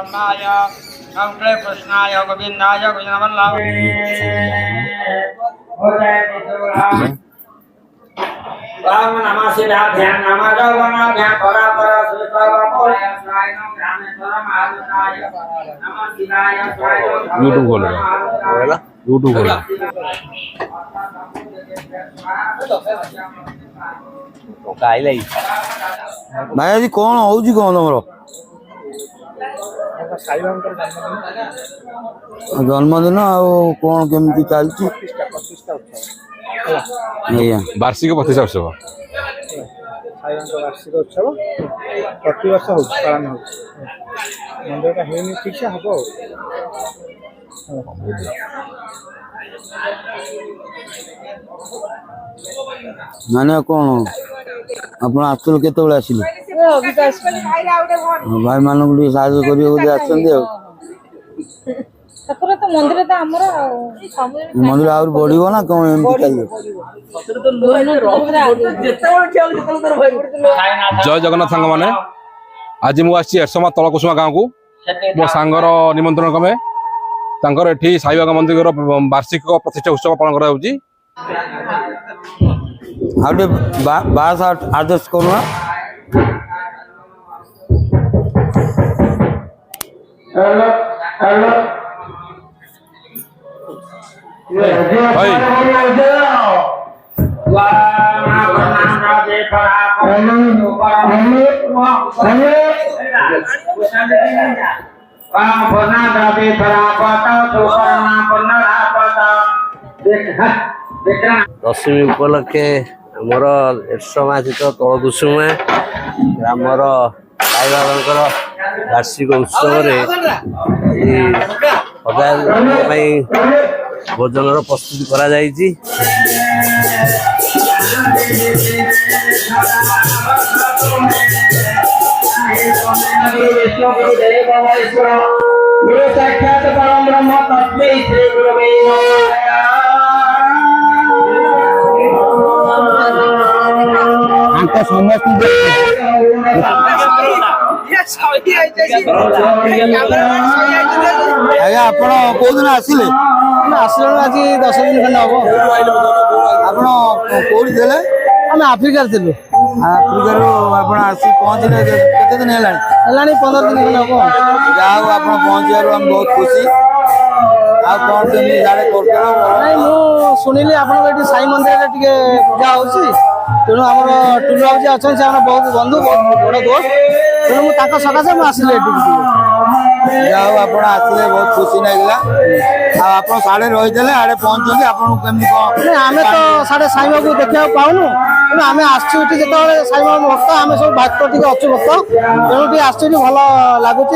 ब्रह्माय नम श्री कृष्णाय गोविंदाय गोविंदवल्लभाय ओम नमः शिवाय नमः जगन्नाथाय परापर सुतवाय ग्रामेश्वरम आरुणाय नमः शिवाय यूट्यूब खोल यूट्यूब खोल भाई आज कौन हो कौन तुम जन्मदिन कौन केमती चलती वार्षिक 25 वर्ष वार्षिक उत्सव प्रति वर्ष पालन हो मंदिर का है ठीक से हम माने कौन आप आसल के आसिले भाई मानक साहय कर ठाकुर तो मंदिर तो आमर मंदिर आहुरी बढ़ो ना कौन एमती जय जगन्नाथ सांग मैंने आज मुझे एरसमा तलकुसुमा गाँव को मो सांगर निमंत्रण क्रमे तांकर एठी साईबाबा मंदिर वार्षिक प्रतिष्ठा उत्सव पालन करा होउची आउटे बास आदेश करूना भाई दशमी उपलक्षे आमर एरसमा स्थित तलकुसुमा ग्रामर साई बाबा वार्षिक उत्सव भोजन प्रस्तुति करा जायछि। साक्षात परम ब्रह्म तस्मै श्री गुरवे आंका समस्त आज्ञा आप कौ दिन आसिले आसल आज 10 दिन खंड हम आप कौटी थे आम आफ्रिकार थिलु आफ्रिकार आसी पहुँचले केते दिन है 15 दिन खंड हम जहाँ आप पहुँचार हम बहुत खुशी नहीं मु शुणिली आप साई मंदिर टे पूजा हो तेणु आम टुलू बाबू अच्छा से बहुत बंधु बहुत बड़ दोस्त तेणु मुझे सकाशे मुझे जाओ आप आसले बहुत खुशी लगला आप साढ़े रही आड़े पहुंचते आपको आम तो साढ़े साई बाबू देखा पाऊनु तेणु आम आसुटी जो साई बाबा भक्त आम सब भक्त टे अच्छु भक्त तेणु टे आस भल लगुच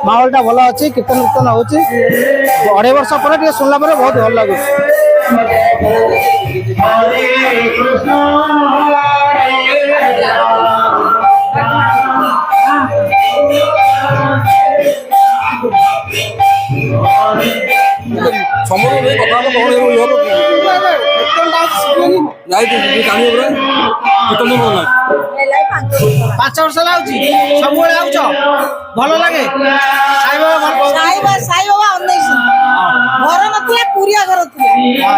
माहौलटा भल अच्छी कीर्तन कीर्तन हो 2.5 वर्ष पर शुणला बहुत भल लगुच पांच वर्ष लाउची सब आउछ भल लागे साई बाबा 19 घर नथिला पुरिया घर थिला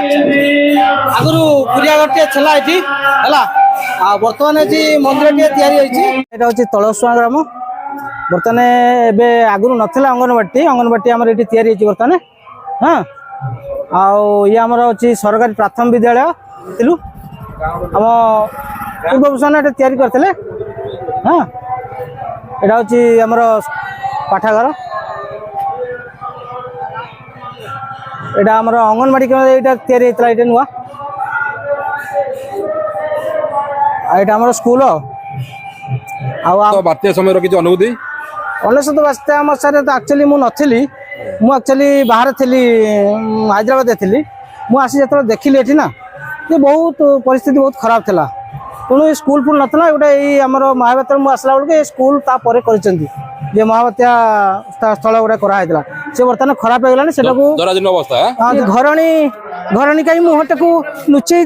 आगुरु पुरिया घर टे छला एठी हला आ वर्तमान जी मंदिर टे तयारी होईची एटा होची तळसुआ ग्राम वर्तमान एबे आगुरु नथिला अंगनवाड़ी हमर एठी तयारी होईची वर्तमान हां आ ये हमर होची सरकारी प्राथमिक विद्यालय थिलु हम पूर्व भूषण एटा तयारी करथिले हां एटा होची हमर पाठागार एटा हमर अंगनवाड़ी के एटा तयारी हेतला एटा नुवा एटा हमर स्कूल तो बात्या समय किसी अनुभूति 19 बात्या मसारे तो एक्चुअली मु नथिली मु एक्चुअली बाहर थी हैदराबाद थी मु आसी जो देखिली एठी ना ये बहुत परिस्थिति बहुत खराब थिला तेणु स्कूल फुल नाला गोटे आमर महाबात्या मुझे आसला बेलू स्कूल तापर कर महाबात्या स्थल गोटे कराइला से बर्तमान खराब हो गलानी घरणी घरणी कहीं मुहटा को लुचई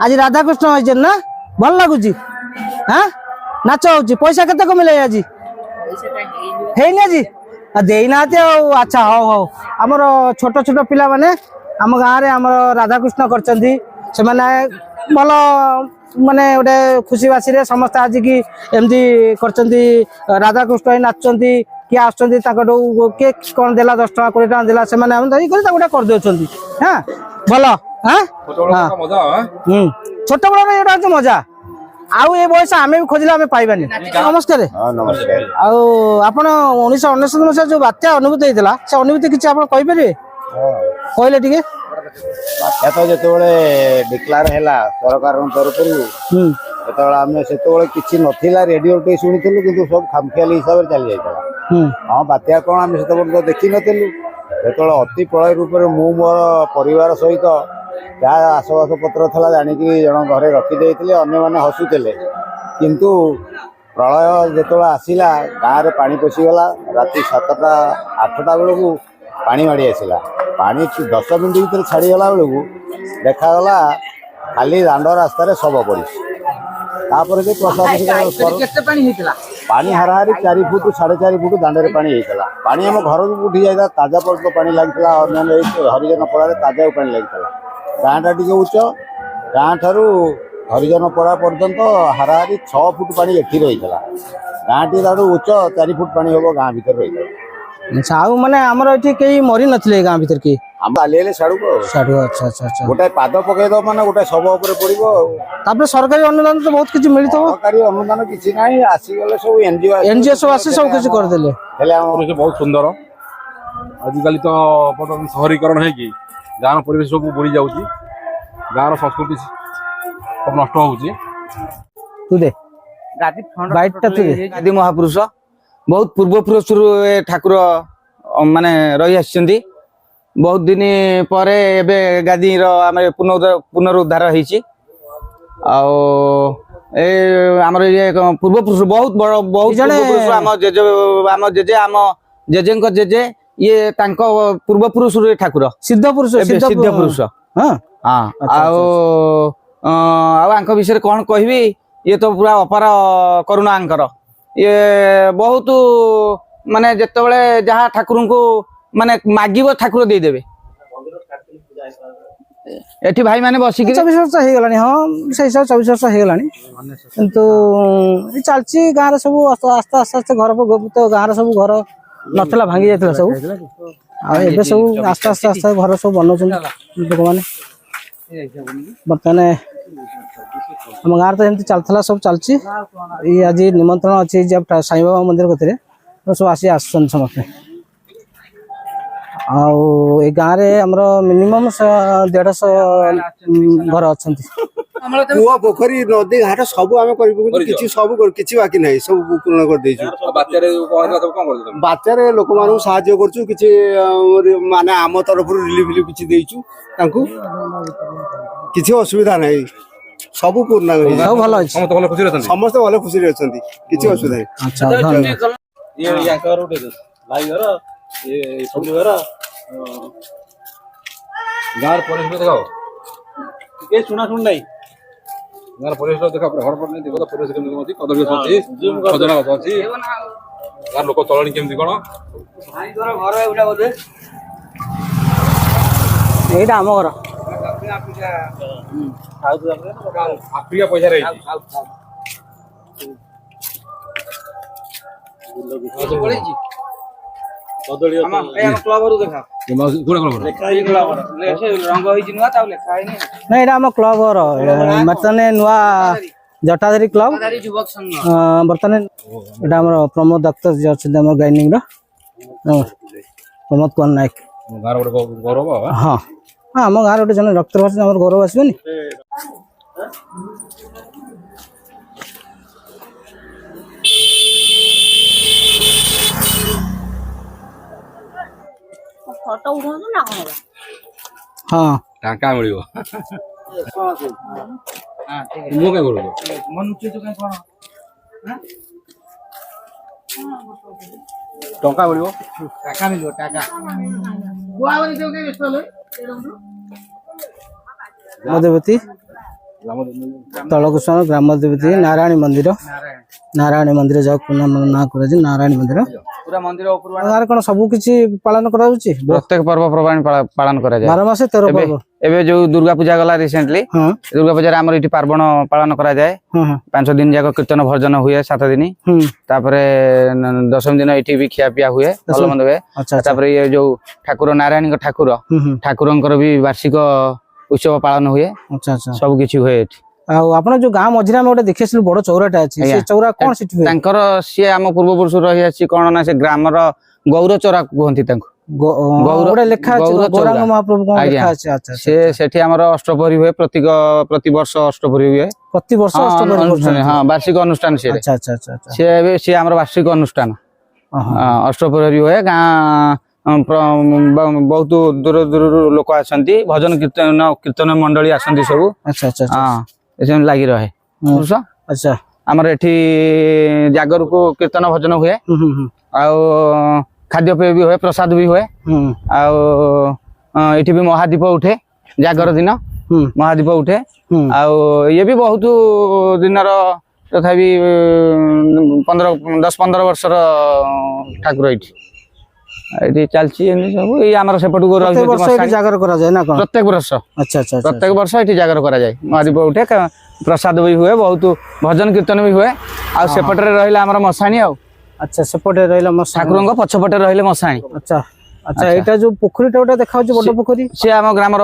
आज राधाकृष्ण ना भल लगुच हाँ नाच होची पैसा केते को मिले आज हेनी आज देना अच्छा हो हो आमर छोट छोट पिला माने आम गाँव रे आम राधाकृष्ण करचंदी से माने भल माने गोटे खुशी बासी रे समस्त आज की एमती करचंदी राधाकृष्ण नाचंदी किए आसुचंदी किए कौन देला 10 टका 20 टका देला से माने हम गोटे कर देउचंदी हां भल हां छोट बड़ा एटा हচ্ছে मजा आउ ए बयस आमे भी खोजिला आमे पाइबानी नमस्कार नमस्कार आउ आपण 1999 मसिया जो बात्या अनुभूति हेतला से अनुभूति किछ आपण कहि परिबे कहले टिके बात्या तो जेतेबेले डिक्लेयर हैला सरकार तरफरु जेतेबेले आमे सेतेबेले किछि नथिला रेडियो टे सुनिथिलु किंतु सब खामखियाली हिसाब रे चली जाइतला हां बात्या कोन आमे सेतेबेले तो देखि नथिलु जेतेबेले अति प्रलय रूप रे मु मोर परिवार सहित जहाँ आसबास पत्र था जाणिक जन घरे रखिदे अन्य मैंने हसुले किंतु प्रलय जो आसला गाँव में पानी पशिगला राति 7टा 8टा बेलू पानी माड़ी आसला पानी 10 मिनट भर छाड़ीगला बेलू देखागला खाली दांड रास्तार शव पड़ी जो प्रशासन पानी हाराहारी 4 फुट 4.5 फुट दांडे पानी होता पानी आम घर भी उठी जाता ताजा पर्यटन पानी लगी हरिजन पड़ा ताजा पानी लगी गाँटा टी उच्च गाँ ठारू हरिजन पड़ा पर्यंत हाराहारी 6 फुट पानी एठी रही गाँ टी उच्च 4 फुट पानी हम गाँ भर रही अच्छा आउ माने हमर एठी केही मरि नथिले गाँ भीतर की हम आलिले साडू अच्छा अच्छा अच्छा गोटे पाद पकई दो माने गोटे सब ऊपर पड़िबो तापर सरकारी अनुदान तो बहुत किछि मिलितो सरकारी अनुदान किछि नाही आसी गले सब एनजीओ सब आसी सब किछि कर देले हेले हम बहुत सुंदर आजिकल तो बर्तमान शहरीकरण है कि गाँव परिवेश सब बुड़ी जाऊँगी गाँव संस्कृति सब नष्ट होउची तू दे बाइट ता तू दे आदि महापुरुष बहुत पूर्व पुरुष ठाकुर माने रही आछिसंती बहुत दिन पर एबे गादी रो आमे पुनरुद्धार होईची आउ ए हमर ये पूर्व पुरुष बहुत बड़ बहुत पूर्व पुरुष आम जेजे आम जेजेंक जेजे ये तांको पूर्व पुरुष ठाकुर सिद्ध पुरुष हां आंक विषय कौन कहबी ये तो पूरा अपार करुणा आंकर ये बहुत माने जेतेबेले जहाँ ठाकुर को माने मागिबो ठाकुर दे देबे एठी भाई माने बसी 24 वर्ष हे गलानी हां से 24 वर्ष हे गलानी किंतु ई चलची गाँ रे सब आस्ते आस्ते घर तो गाँ रे सब घर नथला भांगी जायतला सब आ एबे सब आस्ते आस्ते घर सब बनौछन लोक माने बर्तने हम गाँव तो एमती चलता सब चलची ये आज निमंत्रण अच्छी जब साई बाबा मंदिर कथि सब आसी आसन समस्ते आउ गाँव रे हमरो मिनिमम 150 घर अच्छा कुआ पोखरी नदी घाट सब आम कर सब किसी बाकी ना सब पूर्ण कर बात्यार लोक मान साहाଯ୍य करछु किछि माने आम तरफ रिलीफ रिलीफ किछि देइछु तांकू किछि असुविधा नाही सब पूर्ण सब भलो अछि समस्त भलो खुशी रे अछंती किछि असुविधा नाही अच्छा धन्यवाद ये याकर उठे भाई घर ये सब घर गाँव परिवेश देखाओ के सुना सुन नहीं गाँव परिवेश देखा घर पर नहीं देखो तो परिवेश केमती होती कदली अछि सजना गछ अछि गाँव लोक चलणी केमती कोन भाई तोर घर एउडा बोले एटा हम घर आफ्रिका पैसा रही नहीं एटा हम क्लब घर बर्तने नुआ जटाधारी क्लब बर्तने एटा हमर प्रमोद डॉक्टर जे अछि हमर गाइनिंग रो प्रमोद कुमार नायक गाँव गोटे गौरव हाँ हाँ आम गाँव गोटे जन डॉक्टर अच्छे आम गौरव आसबनी फोटो उठाउनु ना कोन हाँ टाका मिलिबो मु के करू मनुष्य तो कहीं कोन टंका मिलिबो टाका मिलो टाका गुआवरी देउ के व्यस्त होले ग्राम देवती तलकुसुम ग्राम देवती नारायणी मंदिर नारायण नारायणी मंदिर जाऊ ना कर नारायणी मंदिर पूरा मंदिर ऊपर गाँव कौन सब किसी पालन करा प्रत्येक पर्व पर्वाणी पालन करा जाए 12 मास 13 पर्व एबे जो दुर्गा पूजा गला रिसेंटली हाँ दुर्गा पूजा आमर इटी पार्वण पालन करा जाए हाँ 5 दिन जाक कीर्तन भजन हुए 7 दिन तापरे 10th दिन इटी भी खिया पिया हुए भल मंद हुए तापरे ये जो ठाकुर नारायणी ठाकुर ठाकुरंकर भी वार्षिक उत्सव पालन हुए अच्छा अच्छा सब किछि हुए आपण जो गाँव मझिरे हम गोटे देखिए बड़ चौराटा अच्छी से चौरा कौन से सी आम पूर्वपुरुष रही आसी कौन ना से ग्रामर गौर चौरा कहती गौर लेखा गौरांग महाप्रभु कौन लेखा अछि अच्छा से सेठी हमर अष्टप्रहरी हुए प्रति वर्ष अष्टप्रहरी हुए प्रति वर्ष अष्टप्रहरी हां वार्षिक अनुष्ठान से अच्छा अच्छा अच्छा से हमर वार्षिक अनुष्ठान अष्टप्रहरी हुए गाँ बहुत दूर दूर लोक आसंती भजन कीर्तन मंडली आसंती सब अच्छा अच्छा हां एसे लगी रहे पुरुष अच्छा हमर एठी जागर को कीर्तन भजन हुए आ खाद्य पेय भी हुए प्रसाद भी हुए एठी भी महादीप उठे जागर दिन महादीप उठे ये भी बहुत दिन तथा 10-15 वर्ष ठाकुर ये चलती सब ये आम सेपट जागर करा जाए ना प्रत्येक वर्ष अच्छा अच्छा प्रत्येक वर्ष ये जागर करा जाए महादीप उठे प्रसाद भी हुए बहुत भजन कीर्तन भी हुए आ सेपटे रहा आम मशाणी अच्छा सेपटे रहा ठाकुर पछपटे रही मशाणी अच्छा अच्छा एटा जो पोखरीटा गोटे देखा बड़ पोखरी सी आम ग्रामर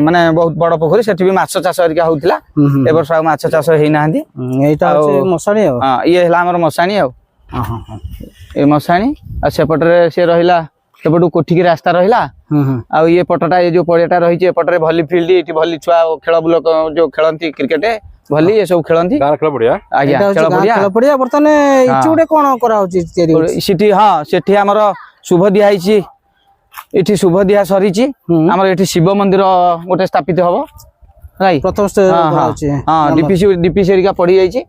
माने बहुत बड़ पोखरी सेठी भी माछ चाष हरिका होउथिला ए वर्ष आ माछ चाष हेई नाहंदी एटा मशाणी हां ये हला हमर मशाणी ए मशाणी आ सेपटे से रहिला सेपटू कोठी की रास्ता रहिला आ ये पटटा ये जो पड़ियाटा रही छे पटरे भली फील्ड एठी भली छुआ खेल बुल जो खेलंती क्रिकेट भली ये सब खेलंती गार खेल पड़िया आज्ञा खेल पड़िया बर्तन इची गोटे कोन करा होची तयारी सिटी हां सेठी हमर शुभ दिया हिची एठी शुभ दिया सरीची हमर एठी शिव मंदिर गोटे स्थापित हबो राइट प्रथम स्टेज हां डीपीसी एरिका पड़ी जाईची आ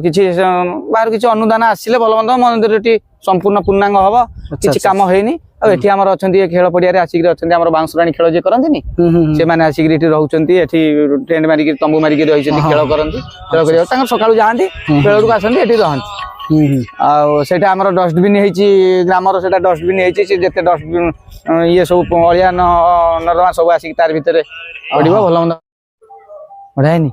किछि बाहर किछि अनुदान आसीले भलमंद मंदिर एठी संपूर्ण पूर्णांग हबो किछि काम हेनी आ एठी हमर अछंती खेल पड़िया रे आसीकरी अछंती हमर बांसराणी खेल जे करंतीनी से माने आसीकरी एठी रहउचंती एठी टेंट मारिकरी तंबू मारिकरी रहिचंती खेल करंती खेल करिया तांकर सकाळू जाआंती खेल को आसंती एठी रहंती आ सेटा हमर डस्टबिन हेची ग्रामर सेटा डस्टबिन हेची से जते डस्टबिन ये सब अलिया नरमा सब आसी तार भितरे पडिबो भलमंद बढ़ायनी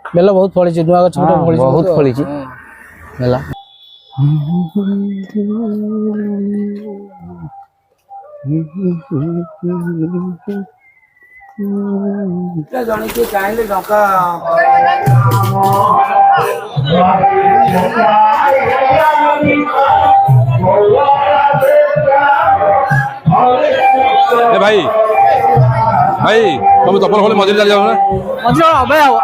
बेला बहुत फळी छि नुआ गछ फळी बहुत फळी छि बेला जणी के चाहिले डका ए भाई भाई तुम चप्पल खोले मझे चल जाओ ना मझे अबे आओ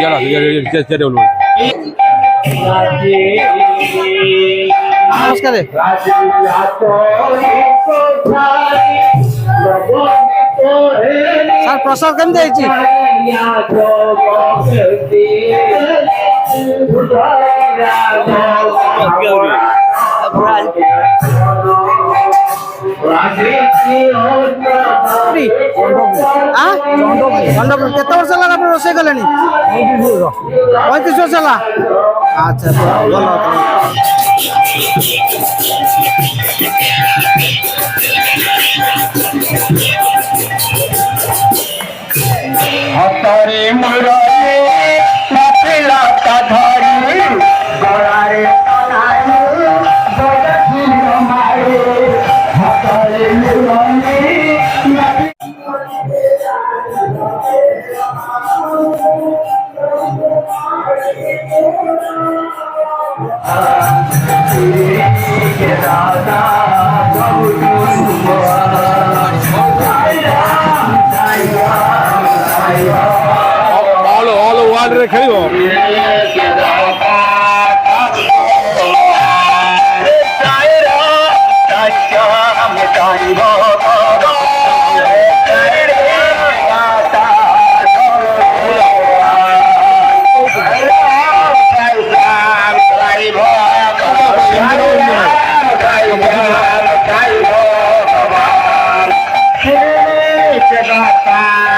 यार ये बोलो नमस्कार सर प्रसाद केमते आइछि केते वर्ष लगा आप रोषे कले 35 वर्ष लगा अच्छा भल हतरे मुरारे माथेला का धारी गोरारे तनाई गोरखी हमारे हतरे मुरारे all world रे खेलिबो Bye.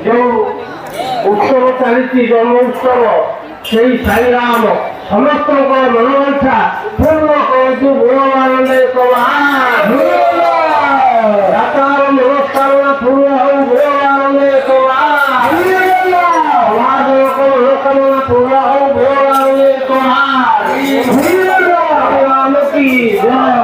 ଯେଉଁ ଉତ୍ସବ ଚାଲିଛି ଜନ୍ମ ଉତ୍ସବ ସେଇ ସାଇରାମ ସମସ୍ତଙ୍କ ମନୋବାଞ୍ଛା ପୂର୍ଣ୍ଣ କରନ୍ତୁ। ଭଗବାନନ୍ଦେ ଦାତାର ମନସ୍କାମନା ପୂର୍ଣ୍ଣ ହଉ। ଭଗବାନନ୍ଦେ ସମାଜଙ୍କ ମନସ୍କାମନା ପୂର୍ଣ୍ଣ ହଉ। ଭଗବାନନ୍ଦେ ଭଗବାନ କି ଜୟ।